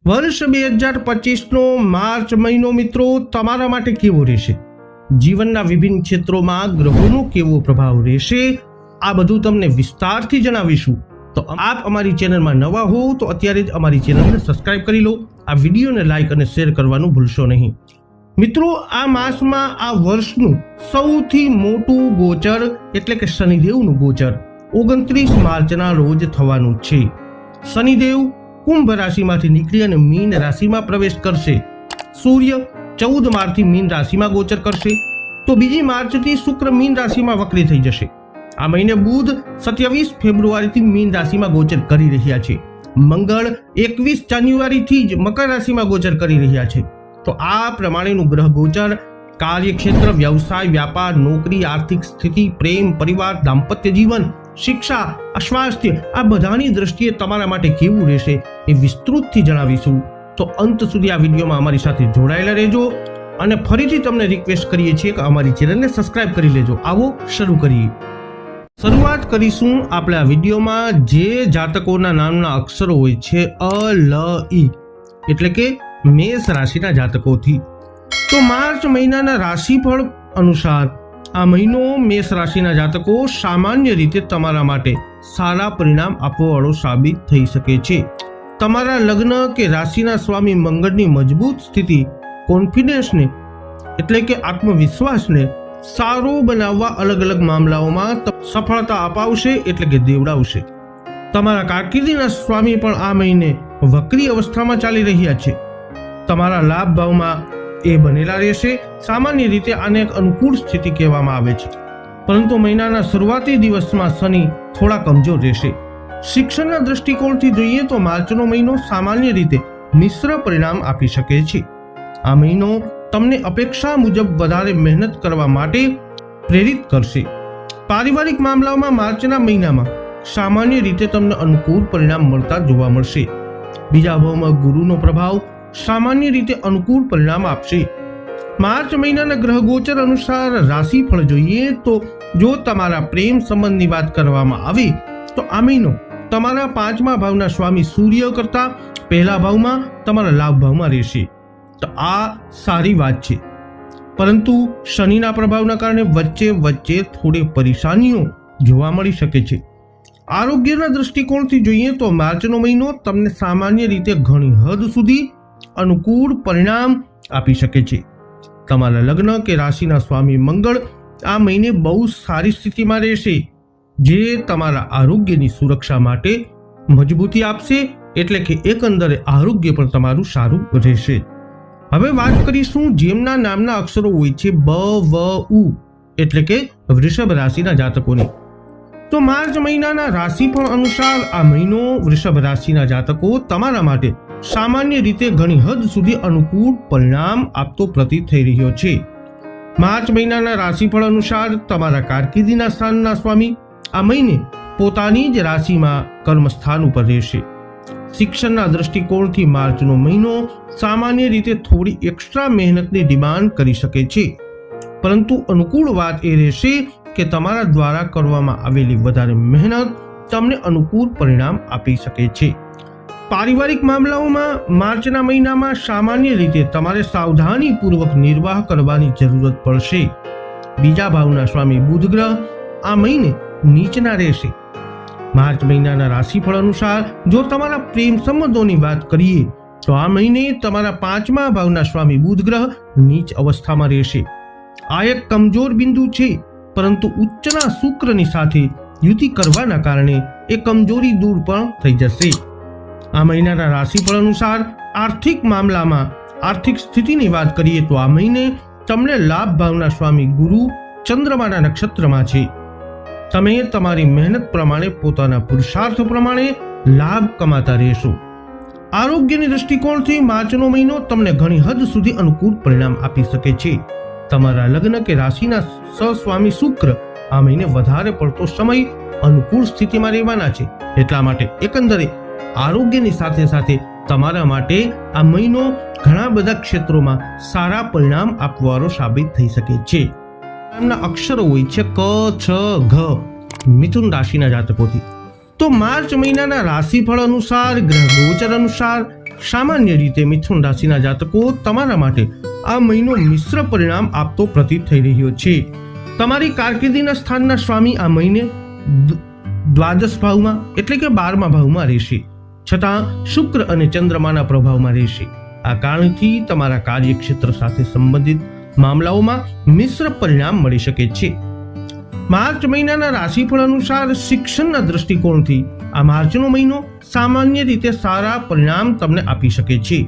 વર્ષ 2025નો માર્ચ મહિનો મિત્રો તમારા માટે કેવો રહેશે? જીવનના વિભિન્ન ક્ષેત્રોમાં ગ્રહોનો કેવો પ્રભાવ રહેશે? આ બધું તમને વિસ્તારથી જણાવીશું. તો આપ અમારી ચેનલમાં નવા હો તો અત્યારે જ અમારી ચેનલને સબસ્ક્રાઇબ કરી લો. આ વિડીયોને લાઈક અને શેર કરવાનું ભૂલશો નહીં. મિત્રો, આ માસમાં આ વર્ષનું સૌથી મોટું ગોચર એટલે કે શનિદેવનું ગોચર 29 માર્ચના રોજ થવાનું છે. શનિદેવ કુંભ રાશિમાંથી નીકળી અને મીન રાશિમાં પ્રવેશ કરશે. સૂર્ય 14 માર્ચથી મીન રાશિમાં ગોચર કરશે. તો 2 માર્ચથી શુક્ર મીન રાશિમાં વક્રી થઈ જશે. આ મહિને બુધ 27 ફેબ્રુઆરીથી મીન રાશિમાં ગોચર કરી રહ્યા છે. મંગળ 21 જાન્યુઆરીથી જ મકર રાશિમાં ગોચર કરી રહ્યા છે. તો આ પ્રમાણેનું ગ્રહ ગોચર કાર્યક્ષેત્ર, વ્યવસાય, વ્યાપાર, નોકરી, આર્થિક સ્થિતિ, પ્રેમ, પરિવાર, દાંપત્ય જીવન, શિક્ષા, સ્વાસ્થ્ય આ બધાની દ્રષ્ટિએ તમારા માટે કેવું રહેશે એ વિસ્તૃતથી જણાવીશું. તો અંત સુધી આ વિડીયોમાં અમારી સાથે જોડાયેલા રહેજો અને ફરીથી તમને રિક્વેસ્ટ કરીએ છીએ કે અમારી ચેનલને સબસ્ક્રાઇબ કરી લેજો. આવો શરૂ કરીએ. શરૂઆત કરીશું આપણે આ વિડીયોમાં જે જાતકોના નામના અક્ષરો હોય છે અ, લ, ઈ એટલે કે મેષ રાશિના જાતકોથી. તો માર્ચ મહિનાના રાશિફળ અનુસાર આ મહિનો મેષ રાશિના જાતકો સામાન્ય રીતે તમારા માટે સારા પરિણામ આપવાવાળો સાબિત થઈ શકે છે. તમારા લગ્ન કે રાશિના સ્વામી મંગળની મજબૂત સ્થિતિ કોન્ફિડન્સને એટલે કે આત્મવિશ્વાસને સારો બનાવવા અલગ અલગ મામલાઓમાં સફળતા અપાવશે એટલે કે દેવડાવશે. તમારા કારકિર્દીના સ્વામી પણ આ મહિને વક્રી અવસ્થામાં ચાલી રહ્યા છે. તમારા લાભ ભાવમાં એ બનેલા રહેશે. સામાન્ય રીતે આને એક અનુકૂળ સ્થિતિ કહેવામાં આવે છે, પરંતુ મહિનાના શરૂઆતી દિવસમાં શનિ થોડા કમજોર રહેશે. શિક્ષણના દ્રષ્ટિકોણથી જોઈએ તો માર્ચનો મહિનો સામાન્ય રીતે મિશ્ર પરિણામ આપી શકે છે. આ મહિનો તમને અપેક્ષા મુજબ વધારે મહેનત કરવા માટે પ્રેરિત કરશે. પારિવારિક મામલાઓમાં માર્ચના મહિનામાં સામાન્ય રીતે તમને અનુકૂળ પરિણામ મળતા જોવા મળશે. બીજા ભાવમાં ગુરુનો પ્રભાવ સામાન્ય રીતે અનુકૂળ પરિણામ આપશે. માર્ચ મહિનાના ગ્રહ ગોચર અનુસાર રાશિફળ જોઈએ તો જો તમારા પ્રેમ સંબંધની વાત કરવામાં આવે તો આ મહિનો તમારા 5મા ભાવના સ્વામી સૂર્ય કરતા પહેલા ભાવમાં તમારા લાભ ભાવમાં રહેશે. તો આ સારી વાત છે, પરંતુ શનિના પ્રભાવના કારણે વચ્ચે થોડી પરેશાનીઓ જોવા મળી શકે છે. આરોગ્યના દ્રષ્ટિકોણથી જોઈએ તો માર્ચનો મહિનો તમને સામાન્ય રીતે ઘણી હદ સુધી અનુકૂળ પરિણામ આપી શકે છે. તમારા લગ્ન કે રાશિના સ્વામી મંગળ આ મહિને બહુ સારી સ્થિતિમાં રહેશે, જે તમારા આરોગ્યની સુરક્ષા માટે મજબૂતી આપશે એટલે કે એકંદરે આરોગ્ય પણ તમારું સારું રહેશે. હવે વાત કરીશું જેમના નામના અક્ષરો હોય છે બ, વ, ઉ એટલે કે વૃષભ રાશિના જાતકોની. તો માર્ચ મહિનાના રાશિફળ અનુસાર આ મહિનો વૃષભ રાશિના જાતકો તમારા માટે સામાન્ય રીતે ઘણી હદ સુધી અનુકૂળ પરિણામ આપતો પ્રતીત થઈ રહ્યો છે. માર્ચ મહિનાના રાશિફળ અનુસાર તમારા કારકિર્દીના સ્થાનના સ્વામી આ મહિને પોતાની જ રાશિમાં કર્મસ્થાન ઉપર રહેશે. શિક્ષણના દ્રષ્ટિકોણથી માર્ચનો મહિનો સામાન્ય રીતે થોડી એક્સ્ટ્રા મહેનતની ડિમાન્ડ કરી શકે છે, પરંતુ અનુકૂળ વાત એ રહેશે કે તમારા દ્વારા કરવામાં આવેલી વધારે મહેનત તમને અનુકૂળ પરિણામ આપી શકે છે. પારિવારિક મામલાઓમાં માર્ચના મહિનામાં સામાન્ય રીતે તમારે સાવધાનીપૂર્વક નિર્વાહ કરવાની જરૂરત પડશે. બીજા ભાવના સ્વામી બુધ ગ્રહ આ મહિને નીચના રહેશે. માર્ચ મહિનાના રાશિફળ અનુસાર જો તમારા પ્રેમ સંબંધોની વાત કરીએ તો આ મહિને તમારા 5મા ભાવના સ્વામી બુધ ગ્રહ નીચ અવસ્થામાં રહેશે. આ એક કમજોર બિંદુ છે, પરંતુ ઉચ્ચના શુક્રની સાથે યુતિ કરવાના કારણે એ કમજોરી દૂર પણ થઈ જશે. આ મહિનાના રાશિફળ અનુસાર આર્થિક મામલામાં આર્થિક સ્થિતિની વાત કરીએ તો આ મહિને તમને લાભ ભાવના સ્વામી ગુરુ ચંદ્રમાના નક્ષત્રમાં છે. તમે તમારી મહેનત પ્રમાણે પોતાના પુરુષાર્થ પ્રમાણે લાભ કમાતા રહેશો. આરોગ્યની દ્રષ્ટિકોણથી માર્ચનો મહિનો તમને ઘણી હદ સુધી અનુકૂળ પરિણામ આપી શકે છે. તમારા લગ્ન કે રાશિના સહસ્વામી શુક્ર આ મહિને વધારે પડતો સમય અનુકૂળ સ્થિતિમાં રહેવાના છે. એટલા માટે એકંદરે આરોગ્યની સાથે સાથે તમારા માટે આ મહિનો ઘણા બધા ક્ષેત્રોમાં સારા પરિણામ આપવાનો સાબિત થઈ શકે છે. નામના અક્ષરો હોય છે ક, છ, ઘ મિથુન રાશિના જાતકોથી. તો માર્ચ મહિનાના રાશિફળ અનુસાર ગ્રહ ગોચર અનુસાર સામાન્ય રીતે મિથુન રાશિના જાતકો તમારા માટે આ મહિનો મિશ્ર પરિણામ આપતો પ્રતીત થઈ રહ્યો છે. તમારી કારકિર્દીના સ્થાનના સ્વામી આ મહિને દ્વાદશ ભાવમાં એટલે કે 12મા ભાવમાં રહેશે, છતાં શુક્ર અને ચંદ્રમાના પ્રભાવમાં રહેશે. આ કારણથી તમારા કાર્યક્ષેત્ર સાથે સંબંધિત મામલાઓમાં મિશ્ર પરિણામ મળી શકે છે. માર્ચ મહિનાના રાશિફળ અનુસાર શિક્ષણના દૃષ્ટિકોણથી આ માર્ચનો મહિનો સામાન્ય રીતે સારા પરિણામ તમને આપી શકે છે.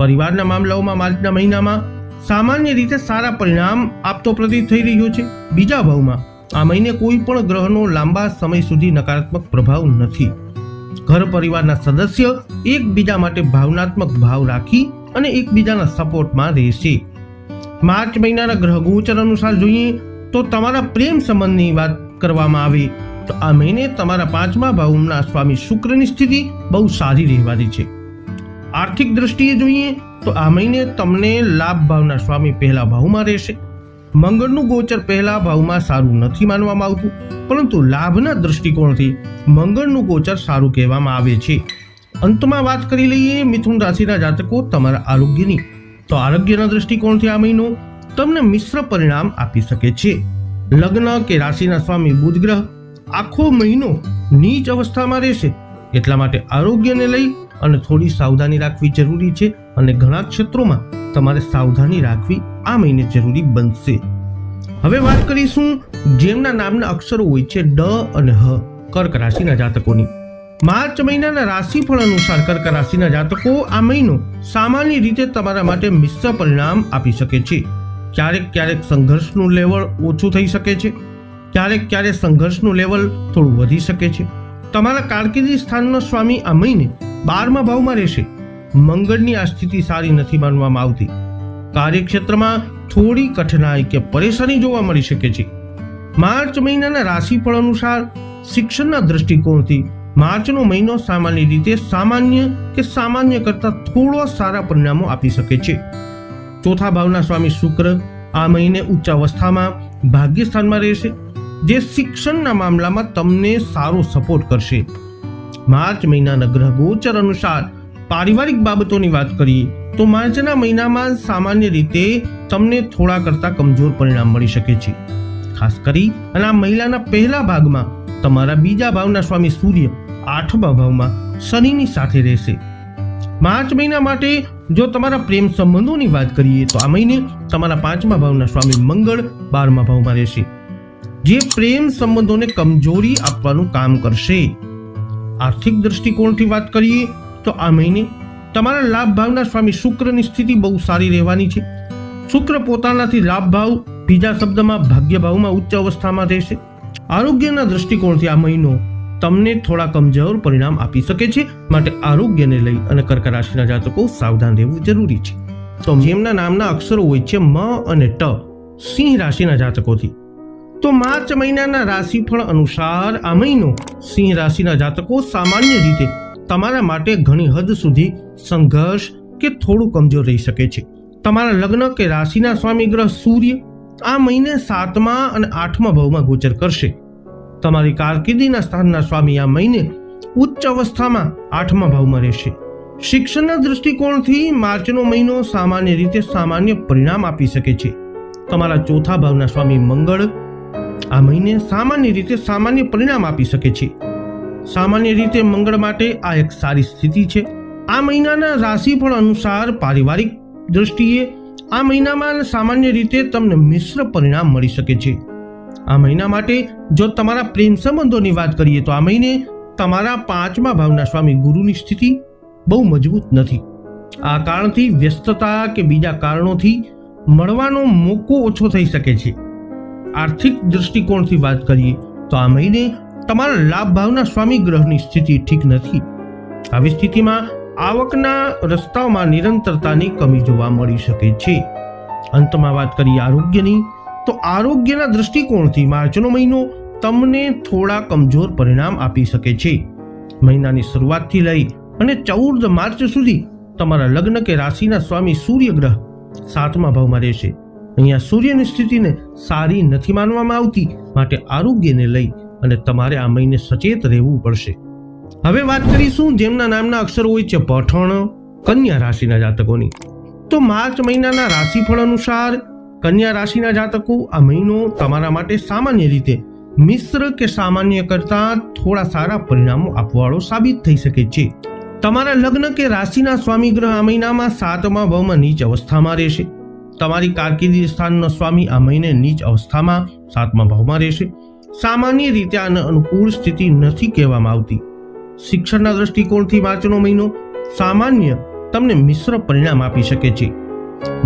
પરિવારના મામલાઓમાં માર્ચના મહિનામાં સામાન્ય રીતે સારા પરિણામ આપતો પ્રતીત થઈ રહ્યો છે. બીજા ભાવમાં આ મહિને કોઈ પણ ગ્રહનો લાંબા સમય સુધી નકારાત્મક પ્રભાવ નથી. ઘર પરિવારના સદસ્ય એકબીજા માટે ભાવનાત્મક ભાવ રાખી અને એકબીજાના સપોર્ટમાં રહેશે. માર્ચ મહિનાના ગ્રહ ગોચર અનુસાર જોઈએ તો તમારા પ્રેમ સંબંધની વાત કરવામાં આવે તો આ મહિને તમારા 5મા ભાવના સ્વામી શુક્રની સ્થિતિ બહુ સારી રહેવાની છે. આર્થિક દ્રષ્ટિએ જોઈએ તો આ મહિને તમને લાભ ભાવના સ્વામી પહેલા ભાવમાં રહેશે. મંગળનું ગોચર પહેલા ભાવમાં સારું નથી માનવામાં આવતું, પરંતુ લાભના દૃષ્ટિકોણથી મંગળનું ગોચર સારું કહેવામાં આવે છે. અંતમાં વાત કરી લઈએ મિથુન રાશિના જાતકો તમારા આરોગ્યની. તો આરોગ્યના દૃષ્ટિકોણથી આ મહિનો તમને મિશ્ર પરિણામ આપી શકે છે. લગ્ન કે રાશિના સ્વામી બુધ ગ્રહ આખો મહિનો નીચ અવસ્થામાં રહેશે, એટલા માટે આરોગ્યને લઈ અને થોડી સાવધાની રાખવી જરૂરી છે અને ઘણા ક્ષેત્રોમાં તમારે સાવધાની રાખવી આ મહિને જરૂરી બનશે. હવે વાત કરીશું જેમના નામના અક્ષરો હોય છે ડ અને હ, કર્ક રાશિના જાતકોની. માર્ચ મહિનાના રાશિફળ અનુસાર કર્ક રાશિના જાતકો આ મહિનો સામાન્ય રીતે તમારા માટે મિશ્ર પરિણામ આપી શકે છે. ક્યારેક સંઘર્ષનું લેવલ ઓછું થઈ શકે છે, ક્યારેક સંઘર્ષનું લેવલ થોડું વધી શકે છે. તમારા કારકિર્દી સ્થાનનો સ્વામી આ મહિને 12મા ભાવમાં રહેશે. મંગળની આ સ્થિતિ સારી નથી માનવામાં આવતી. કાર્યક્ષેત્રમાં થોડી કઠિનાઈ કે પરેશાની જોવા મળી શકે છે. માર્ચ મહિનાના રાશિફળ અનુસાર શિક્ષણના દૃષ્ટિકોણથી માર્ચનો મહિનો સામાન્ય રીતે સામાન્ય કરતા થોડો સારા પરિણામો આપી શકે છે. 4થા ભાવના સ્વામી શુક્ર આ મહિને ઉચ્ચ અવસ્થામાં ભાગ્યસ્થાનમાં રહેશે, જે શિક્ષણના મામલામાં તમને સારો સપોર્ટ કરશે. માર્ચ મહિનાના ગ્રહ ગોચર અનુસાર પારિવારિક બાબતોની વાત કરીએ તો માર્ચના મહિનામાં સામાન્ય રીતે તમને થોડા કરતા કમજોર પરિણામ મળી શકે છે. ખાસ કરી અને આ મહિનાના પહેલા ભાગમાં તમારા બીજા ભાવના સ્વામી સૂર્ય 8મા ભાવમાં શનિની સાથે રહેશે. માર્ચ મહિના માટે જો તમારા પ્રેમ સંબંધોની વાત કરીએ તો આ મહિને તમારા 5મા ભાવના સ્વામી મંગળ 12મા ભાવમાં રહેશે, જે પ્રેમ સંબંધોને કમજોરી આપવાનું કામ કરશે. આર્થિક દૃષ્ટિકોણથી વાત કરીએ તો આ મહિને તમારા લાભ ભાવના સ્વામી શુક્રની સ્થિતિ બહુ સારી રહેવાની છે. શુક્ર પોતાનાથી લાભ ભાવ, બીજા શબ્દમાં ભાગ્ય ભાવમાં ઉચ્ચ અવસ્થામાં રહેશે. આરોગ્યના દૃષ્ટિકોણથી આ મહિનો તમને થોડા કમજોર પરિણામ આપી શકે છે, માટે આરોગ્યને લઈ અને કર્ક રાશિના જાતકો સાવધાન રહેવું જરૂરી છે. તો જેમના નામના અક્ષરો હોય છે મ અને ટ, સિંહ રાશિના જાતકોથી. તો માર્ચ મહિનાના રાશિફળ અનુસાર આ મહિનો સિંહ રાશિના જાતકો સામાન્ય રીતે તમારા માટે ઘણી હદ સુધી સંઘર્ષ કે થોડું કમજોર રહી શકે છે. તમારા લગ્ન કે રાશિના સ્વામી ગ્રહ સૂર્ય આ મહિને 7મા અને 8મા ભાવમાં ગોચર કરશે. તમારી કારકિર્દીના સ્થાનના સ્વામી આ મહિને ઉચ્ચ અવસ્થામાં 8મા ભાવમાં રહેશે. શિક્ષણના દૃષ્ટિકોણથી માર્ચનો મહિનો સામાન્ય રીતે સામાન્ય પરિણામ આપી શકે છે. તમારા 4થા ભાવના સ્વામી મંગળ આ મહિને સામાન્ય રીતે સામાન્ય પરિણામ આપી શકે છે. સામાન્ય રીતે મંગળ માટે આ એક સારી સ્થિતિ છે. આ મહિનાના રાશિફળ અનુસાર પારિવારિક દ્રષ્ટિએ આ મહિનામાં સામાન્ય રીતે તમને મિશ્ર પરિણામ મળી શકે છે. આ મહિના માટે જો તમારા પ્રેમ સંબંધોની વાત કરીએ તો આ મહિને તમારા 5મા ભાવના સ્વામી ગુરુની સ્થિતિ બહુ મજબૂત નથી. આ કારણથી વ્યસ્તતા કે બીજા કારણોથી મળવાનો મોકો ઓછો થઈ શકે છે. આર્થિક દૃષ્ટિકોણથી વાત કરીએ તો આ મહિને તમારા લાભ ભાવના સ્વામી ગ્રહની સ્થિતિ ઠીક નથી. આવી સ્થિતિમાં આવકના રસ્તાઓમાં નિરંતરતાની કમી જોવા મળી શકે છે. અંતમાં વાત કરીએ આરોગ્યની, તો આરોગ્યના દૃષ્ટિકોણથી માર્ચનો મહિનો તમને થોડા કમજોર પરિણામ આપી શકે છે. મહિનાની શરૂઆતથી લઈ અને 14 માર્ચ સુધી તમારા લગ્ન કે રાશિના સ્વામી સૂર્ય ગ્રહ 7મા ભાવમાં રહેશે. અહીંયા સૂર્યની સ્થિતિને સારી નથી માનવામાં આવતી, માટે આરોગ્યને લઈ અને તમારે આ મહિને સચેત રહેવું પડશે. હવે વાત કરીશું જેમના નામના અક્ષરો હોય છે પઠણ, કન્યા રાશિના જાતકોની. તો માર્ચ મહિનાના રાશિફળ અનુસાર કન્યા રાશિના જાતકો આ મહિનો તમારા માટે સામાન્ય રીતે મિશ્ર કે સામાન્ય કરતા થોડા સારા પરિણામો આપવાળો સાબિત થઈ શકે છે. તમારા લગ્ન કે રાશિના સ્વામી ગ્રહ આ મહિનામાં 7મા ભાવમાં નીચ અવસ્થામાં રહેશે. તમારી કારકિર્દી સ્થાનનો સ્વામી આ મહિને નીચ અવસ્થામાં 7મા ભાવમાં રહેશે. સામાન્ય રીતે આને અનુકૂળ સ્થિતિ નથી કહેવામાં આવતી. શિક્ષણના દ્રષ્ટિકોણથી માર્ચનો મહિનો સામાન્ય તમને મિશ્ર પરિણામ આપી શકે છે.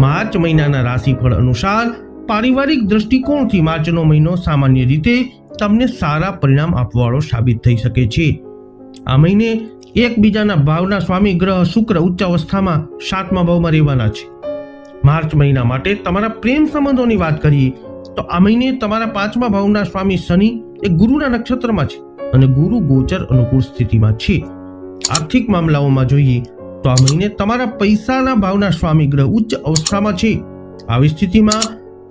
માર્ચ મહિનાના રાશિફળ અનુસાર પારિવારિક દ્રષ્ટિકોણથી માર્ચનો મહિનો સામાન્ય રીતે તમને સારા પરિણામ આપવાવાળો સાબિત થઈ શકે છે. આ મહિને એકબીજાના ભાવના સ્વામી ગ્રહ શુક્ર ઉચ્ચ અવસ્થામાં 7મા ભાવમાં રહેવાના છે. માર્ચ મહિના માટે તમારા પ્રેમ સંબંધોની વાત કરીએ તો આ મહિને તમારા 5મા ભાવના સ્વામી શનિ એ ગુરુના નક્ષત્રમાં છે અને ગુરુ ગોચર અનુકૂળ સ્થિતિમાં છે. આર્થિક મામલાઓમાં જોઈએ તો આ મહિને તમારા પૈસાના ભાવના સ્વામી ગ્રહ ઉચ્ચ અવસ્થામાં છે. આવી સ્થિતિમાં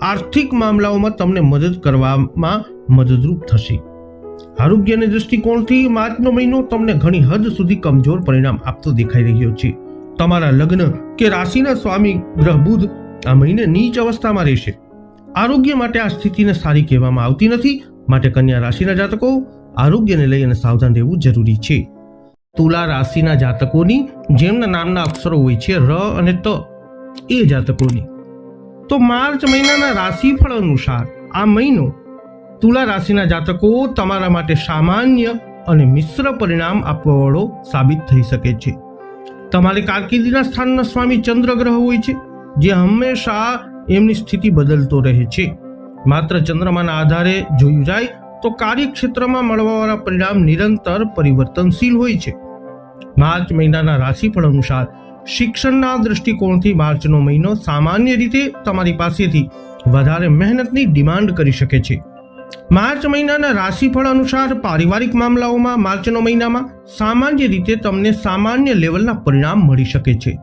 આર્થિક મામલાઓમાં તમને મદદ કરવામાં મદદરૂપ થશે. આરોગ્યના દૃષ્ટિકોણથી માર્ચનો મહિનો તમને ઘણી હદ સુધી કમજોર પરિણામ આપતો દેખાઈ રહ્યો છે. તમારા લગ્ન કે રાશિના સ્વામી ગ્રહ બુધ આ મહિને નીચ અવસ્થામાં રહેશે. આરોગ્ય માટે આ સ્થિતિને સારી કહેવામાં આવતી નથી. માટે કન્યા રાશિના જાતકો આરોગ્યને લઈને સાવધાન રહેવું જરૂરી છે. તુલા રાશિના જાતકોની જેમના નામના અક્ષરો હોય છે ર અને ત એ જાતકોની. તો માર્ચ મહિનાના રાશિફળ અનુસાર આ મહિનો તુલા રાશિના જાતકો તમારા માટે સામાન્ય અને મિશ્ર પરિણામ આપવાવાળો સાબિત થઈ શકે છે. તમારી કારકિર્દીના સ્થાનના સ્વામી ચંદ્ર ગ્રહ હોય છે જે હંમેશા એમની સ્થિતિ બદલતો રહે છે. માત્ર ચંદ્રમાના આધારે જોયું જાય તો કાર્યક્ષેત્રમાં મળવાવાળા પરિણામ નિરંતર પરિવર્તનશીલ હોય છે. માર્ચ મહિનાના રાશિફળ અનુસાર શિક્ષણના દૃષ્ટિકોણથી માર્ચનો મહિનો સામાન્ય રીતે તમારી પાસેથી વધારે મહેનતની ડિમાન્ડ કરી શકે છે. માર્ચ મહિનાના રાશિફળ અનુસાર પારિવારિક મામલાઓમાં માર્ચનો મહિનામાં સામાન્ય રીતે તમને સામાન્ય લેવલના પરિણામ મળી શકે છે.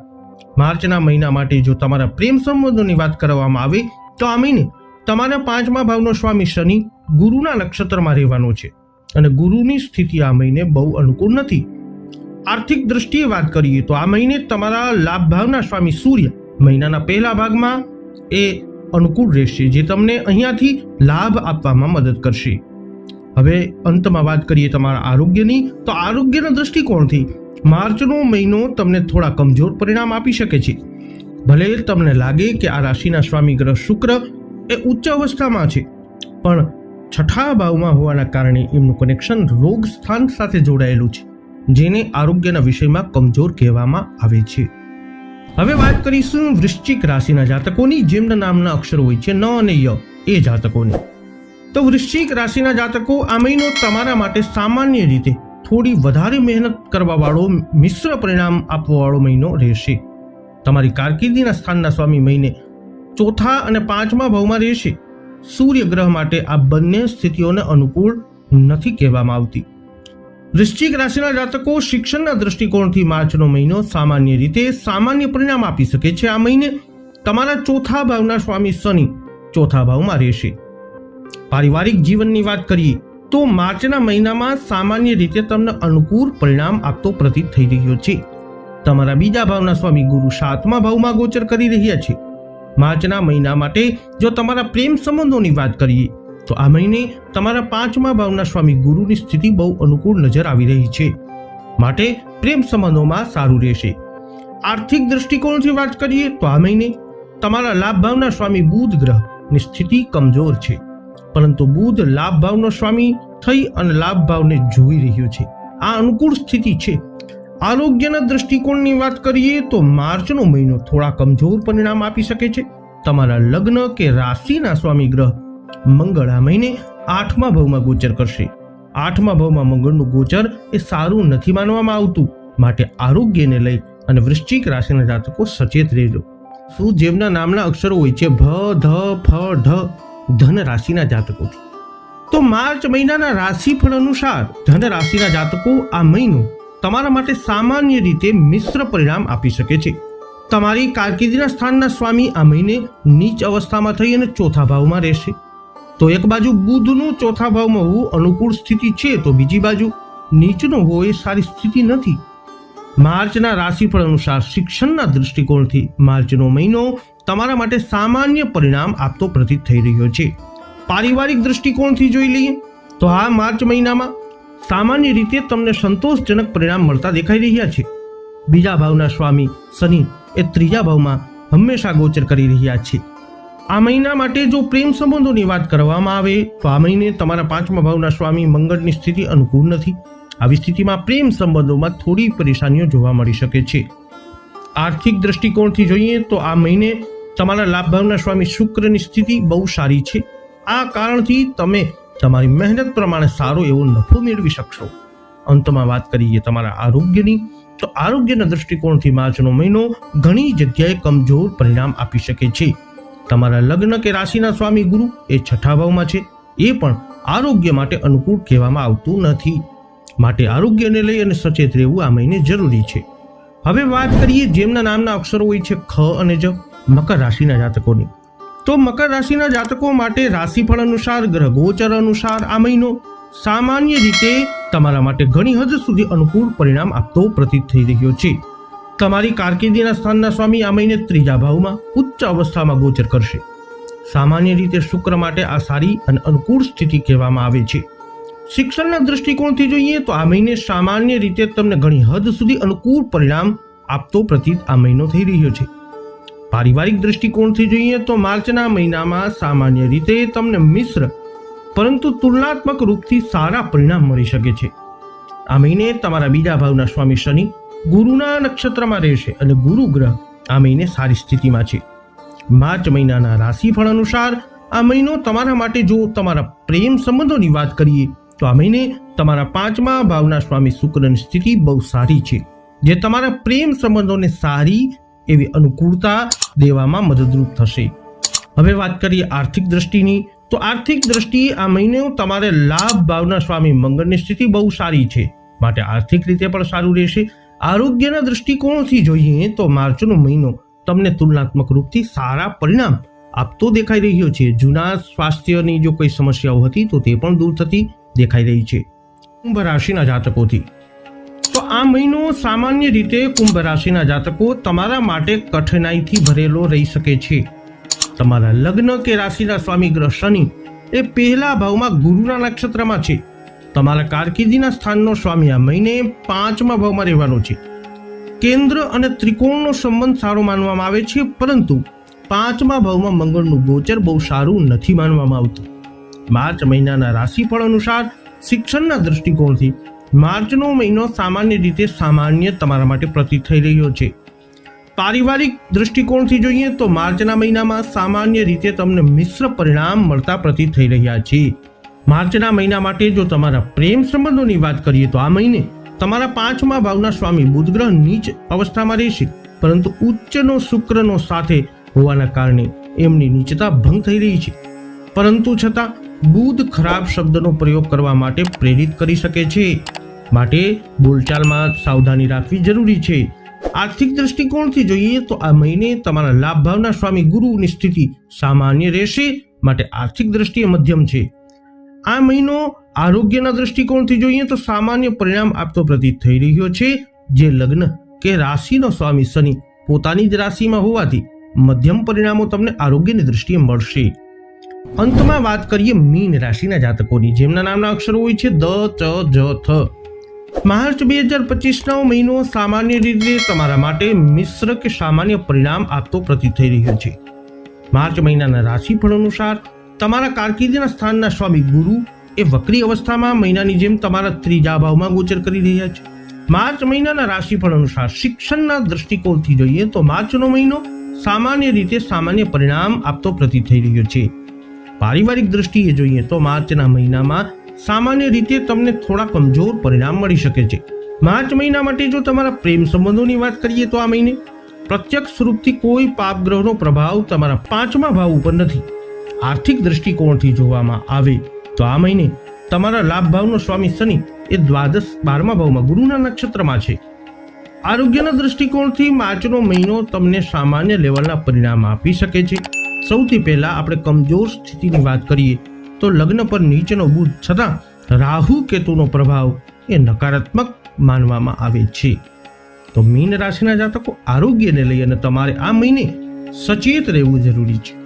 માર્ચના મહિના માટે જો તમારા પ્રેમ સંબંધોની વાત કરવામાં આવે તો આ મહિને તમારા 5મા ભાવનો સ્વામી શનિ ગુરુના નક્ષત્રમાં રહેવાનો છે અને ગુરુની સ્થિતિ આ મહિને બહુ અનુકૂળ નથી. આર્થિક દ્રષ્ટિએ વાત કરીએ તો આ મહિને તમારા લાભ ભાવના સ્વામી સૂર્ય મહિનાના પહેલા ભાગમાં એ અનુકૂળ રહેશે જે તમને અહીંયાથી લાભ આપવામાં મદદ કરશે. હવે અંતમાં વાત કરીએ તમારા આરોગ્યની તો આરોગ્યના દ્રષ્ટિકોણથી માર્ચનો મહિનો તમને થોડા કમજોર પરિણામ આપી શકે છે. ભલે તમને લાગે કે આ રાશિના સ્વામી ગ્રહ શુક્ર એ ઉચ્ચ અવસ્થામાં છે પણ 6થા ભાવમાં હોવાના કારણે એમનું કનેક્શન રોગ સ્થાન સાથે જોડાયેલું છે જેને આરોગ્યના વિષયમાં કમજોર કહેવામાં આવે છે. હવે વાત કરીશું વૃશ્ચિક રાશિના જાતકોની જેમના નામના અક્ષરો હોય છે ન અને ય એ જાતકોની. તો વૃશ્ચિક રાશિના જાતકો આ મહિનો તમારા માટે સામાન્ય રીતે થોડી વધારે મહેનત કરવાવાળો મિશ્ર પરિણામ આપવાવાળો મહિનો રહેશે. તમારી કારકિર્દીના સ્થાનના સ્વામી મહિને 4થા અને 5મા ભાવમાં રહેશે. સૂર્ય ગ્રહ માટે આ બંને સ્થિતિઓને અનુકૂળ નથી કહેવામાં આવતી. વૃશ્ચિક રાશિના જાતકો શિક્ષણના દ્રષ્ટિકોણથી માર્ચનો મહિનો સામાન્ય રીતે સામાન્ય પરિણામ આપી શકે છે. આ મહિને તમારા 4થા ભાવના સ્વામી શનિ 4થા ભાવમાં રહેશે. પારિવારિક જીવનની વાત કરીએ તો માર્ચના મહિનામાં સામાન્ય રીતે તમને અનુકૂળ પરિણામ આપતો પ્રતીત થઈ રહ્યો છે. તમારા બીજા ભાવના સ્વામી ગુરુ 7મા ભાવમાં ગોચર કરી રહ્યા છે. માર્ચના મહિના માટે જો તમારા પ્રેમ સંબંધોની વાત કરીએ તો આ મહિને તમારા 5મા ભાવના સ્વામી ગુરુની સ્થિતિ બહુ અનુકૂળ નજર આવી રહી છે માટે પ્રેમ સંબંધોમાં સારું રહેશે. આર્થિક દ્રષ્ટિકોણથી વાત કરીએ તો આ મહિને તમારા લાભ ભાવના સ્વામી બુધ ગ્રહની સ્થિતિ કમજોર છે પરંતુ બુધ લાભ ભાવનો સ્વામી થઈ અને લાભ ભાવને જોઈ રહ્યો છે. આ અનુકૂળ સ્થિતિ છે. આરોગ્યના દ્રષ્ટિકોણની વાત કરીએ તો માર્ચનો મહિનો થોડા કમજોર પરિણામ આપી શકે છે. તમારા લગ્ન કે રાશિના સ્વામી ગ્રહ મંગળ આ મહિને 8મા ભાવમાં ગોચર કરશે. 8મા ભાવમાં મંગળનું ગોચર એ સારું નથી માનવામાં આવતું માટે આરોગ્યને લઈ અને વૃશ્ચિક રાશિના જાતકો સચેત રહેજો. શું જેમના નામના અક્ષરો હોય છે ભ ધ ફ ઢ ધન રાશિના જાતકોથી. તો માર્ચ મહિનાના રાશિફળ અનુસાર ધન રાશિના જાતકો આ મહિનો તમારા માટે સામાન્ય રીતે મિશ્ર પરિણામ આપી શકે છે. તમારી કારકિર્દીના સ્થાનના સ્વામી આ મહિને નીચ અવસ્થામાં થઈ અને 4થા ભાવમાં રહેશે. તો એક બાજુ બુધનું 4થા ભાવમાં હોવું અનુકૂળ સ્થિતિ છે તો બીજી બાજુ નીચનું હોય એ સારી સ્થિતિ નથી. માર્ચના રાશિફળ અનુસાર શિક્ષણના દૃષ્ટિકોણથી માર્ચનો મહિનો તમારા માટે સામાન્ય પરિણામ આપતો પ્રતીત થઈ રહ્યો છે. પારિવારિક દૃષ્ટિકોણથી જોઈ લઈએ તો આ માર્ચ મહિનામાં સામાન્ય રીતે તમને સંતોષજનક પરિણામ મળતા દેખાઈ રહ્યા છે. બીજા ભાવના સ્વામી શનિ એ ત્રીજા ભાવમાં હંમેશા ગોચર કરી રહ્યા છે. આ મહિના માટે જો પ્રેમ સંબંધોની વાત કરવામાં આવે તો આ મહિને તમારા પાંચમા ભાવના સ્વામી મંગળની સ્થિતિ અનુકૂળ નથી. આવી સ્થિતિમાં પ્રેમ સંબંધોમાં થોડી પરેશાનીઓ જોવા મળી શકે છે. આર્થિક દૃષ્ટિકોણથી જોઈએ તો આ મહિને તમારા લાભ ભાવના સ્વામી શુક્રની સ્થિતિ બહુ સારી છે. આ કારણથી તમે તમારી મહેનત પ્રમાણે સારો એવો નફો મેળવી શકશો. અંતમાં વાત કરીએ તમારા આરોગ્યની તો આરોગ્યના દૃષ્ટિકોણથી માર્ચનો મહિનો ઘણી જગ્યાએ કમજોર પરિણામ આપી શકે છે. તમારા લગ્ન કે રાશિના સ્વામી ગુરુ એ છઠ્ઠા ભાવમાં છે. એ પણ આરોગ્ય માટે અનુકૂળ કહેવામાં આવતું નથી. માટે આરોગ્યને લઈ અને સચેત રહેવું આ મહિને જરૂરી છે. હવે વાત કરીએ જેમના નામના અક્ષરો હોય છે ખ અને જ, મકર રાશિના જાતકોની. તો મકર રાશિના જાતકો માટે રાશિફળ અનુસાર, ગ્રહ ગોચર અનુસાર આ મહિનો સામાન્ય રીતે તમારા માટે ઘણી હદ સુધી અનુકૂળ પરિણામ આપતો પ્રતીત થઈ રહ્યો છે. તમારી કારકિર્દીના સ્થાનના સ્વામી આ મહિને ત્રીજા ભાવમાં ઉચ્ચ અવસ્થામાં ગોચર કરશે. સામાન્ય રીતે શુક્ર માટે આ સારી અને અનુકૂળ સ્થિતિ કહેવામાં આવે છે. શિક્ષણના દૃષ્ટિકોણથી જોઈએ તો આ મહિને સામાન્ય રીતે તમને ઘણી હદ સુધી અનુકૂળ પરિણામ આપતો પ્રતીત આ મહિનો થઈ રહ્યો છે. પારિવારિક દૃષ્ટિકોણથી જોઈએ તો માર્ચના મહિનામાં સામાન્ય રીતે તમને મિશ્ર પરંતુ તુલનાત્મક રૂપથી સારા પરિણામ મળી શકે છે. આ મહિને તમારા બીજા ભાવના સ્વામી શનિ ગુરુના નક્ષત્રમાં રહેશે અને ગુરુ ગ્રહ આ મહિને સારી સ્થિતિમાં છે. માર્ચ મહિનાના રાશિફળ અનુસાર આ મહિનો તમારા માટે જો તમારા પ્રેમ સંબંધોની વાત કરીએ તો આ મહિને તમારા પાંચમા ભાવના સ્વામી શુક્રની સ્થિતિ બહુ સારી છે, જે તમારા પ્રેમ સંબંધોને સારી એવી અનુકૂળતા દેવામાં મદદરૂપ થશે. હવે વાત કરીએ આર્થિક દ્રષ્ટિની તો આર્થિક દ્રષ્ટિએ આ મહિને તમારે લાભ ભાવના સ્વામી મંગળની સ્થિતિ બહુ સારી છે, માટે આર્થિક રીતે પણ સારું રહેશે. આરોગ્યના દૃષ્ટિકોણથી જોઈએ તો માર્ચનો મહિનો તમને તુલનાત્મક રૂપથી સારા પરિણામ આપતો દેખાઈ રહ્યો છે. જૂના સ્વાસ્થ્યની જો કોઈ સમસ્યાઓ હતી તો તે પણ દૂર થતી દેખાઈ રહી છે. કુંભ રાશિના જાતકોથી તો આ મહિનો સામાન્ય રીતે કુંભ રાશિના જાતકો તમારા માટે કઠિનાઈથી ભરેલો રહી શકે છે. તમારા લગ્ન કે રાશિના સ્વામી ગ્રહ શનિ એ પહેલા ભાવમાં ગુરુના નક્ષત્રમાં છે. તમારા કારકિર્દીના સ્થાનનો સ્વામી આ મહિને પાંચમા ભાવમાં રહેવાનો છે. કેન્દ્ર અને ત્રિકોણનો સંબંધ સારો માનવામાં આવે છે, પરંતુ પાંચમા ભાવમાં મંગળનું ગોચર બહુ સારું નથી માનવામાં આવતું. માર્ચ મહિનાના રાશિફળ અનુસાર શિક્ષણના દૃષ્ટિકોણથી માર્ચનો મહિનો સામાન્ય રીતે સામાન્ય તમારા માટે પ્રતીત થઈ રહ્યો છે. પારિવારિક દૃષ્ટિકોણથી જોઈએ તો માર્ચના મહિનામાં સામાન્ય રીતે તમને મિશ્ર પરિણામ મળતા પ્રતીત થઈ રહ્યા છે. માર્ચના મહિના માટે જો તમારા પ્રેમ સંબંધોની વાત કરીએ તો આ મહિને તમારા પાંચમા ભાવના સ્વામી બુધ ગ્રહ નીચ અવસ્થામાં રહેશે, પરંતુ ઉચ્ચનો શુક્રનો સાથે હોવાના કારણે એમની નીચતા ભંગ થઈ રહી છે. પરંતુ છતાં બુધ ખરાબ શબ્દનો પ્રયોગ કરવા માટે પ્રેરિત કરી શકે છે, માટે બોલચાલમાં સાવધાની રાખવી જરૂરી છે. આર્થિક દૃષ્ટિકોણથી જોઈએ તો આ મહિને તમારા લાભ ભાવના સ્વામી ગુરુની સ્થિતિ સામાન્ય રહેશે, માટે આર્થિક દ્રષ્ટિએ મધ્યમ છે. આ મહિનો આરોગ્યના દૃષ્ટિકોણથી જોઈએ તો સામાન્ય પરિણામ આપતો પ્રતીત થઈ રહ્યો છે. જે લગ્ન કે રાશિનો સ્વામી શનિ પોતાની જ રાશિમાં હોવાથી મધ્યમ પરિણામો તમને આરોગ્યની દૃષ્ટિએ મળશે. અંતમાં વાત કરીએ મીન રાશિના જાતકોની, જેમના નામના અક્ષરો હોય છે દ, ચ, જ, થ. માર્ચ 2025નો મહિનો સામાન્ય રીતે તમારા માટે મિશ્ર કે સામાન્ય પરિણામ આપતો પ્રતીત થઈ રહ્યો છે. માર્ચ મહિનાના રાશિફળ અનુસાર તમારા કારકિર્દીના સ્થાનના સ્વામી ગુરુ એ વક્રી અવસ્થામાં મહિનાની જેમ તમારા ત્રીજા ભાવમાં ગોચર કરી રહ્યા છે. માર્ચ મહિનાના રાશિફળ અનુસાર શિક્ષણના દૃષ્ટિકોણથી જોઈએ તો માર્ચનો મહિનો સામાન્ય રીતે સામાન્ય પરિણામ આપતો પ્રતીત થઈ રહ્યો છે. પારિવારિક દ્રષ્ટિએ જોઈએ તો માર્ચના મહિનામાં સામાન્ય રીતે તમને થોડા કમજોર પરિણામ મળી શકે છે. માર્ચ મહિના માટે જો તમારા પ્રેમ સંબંધોની વાત કરીએ તો આ મહિને પ્રત્યક્ષ રૂપથી કોઈ પાપ ગ્રહનો પ્રભાવ તમારા પાંચમા ભાવ ઉપર નથી. આર્થિક દૃષ્ટિકોણથી જોવામાં આવે તો આ મહિને તમારા લાભ ભાવનો સ્વામી શનિ એ દ્વાદશ 12મા ભાવમાં ગુરુના નક્ષત્રમાં છે. આરોગ્યના દૃષ્ટિકોણથી માર્ચનો મહિનો તમને સામાન્ય લેવલના પરિણામ આપી શકે છે. સૌથી પહેલા આપણે કમજોર સ્થિતિની વાત કરીએ તો લગ્ન પર નીચેનો બુધ છતાં રાહુ કેતુનો પ્રભાવ એ નકારાત્મક માનવામાં આવે છે. તો મીન રાશિના જાતકો આરોગ્યને લઈ અને તમારે આ મહિને સચેત રહેવું જરૂરી છે.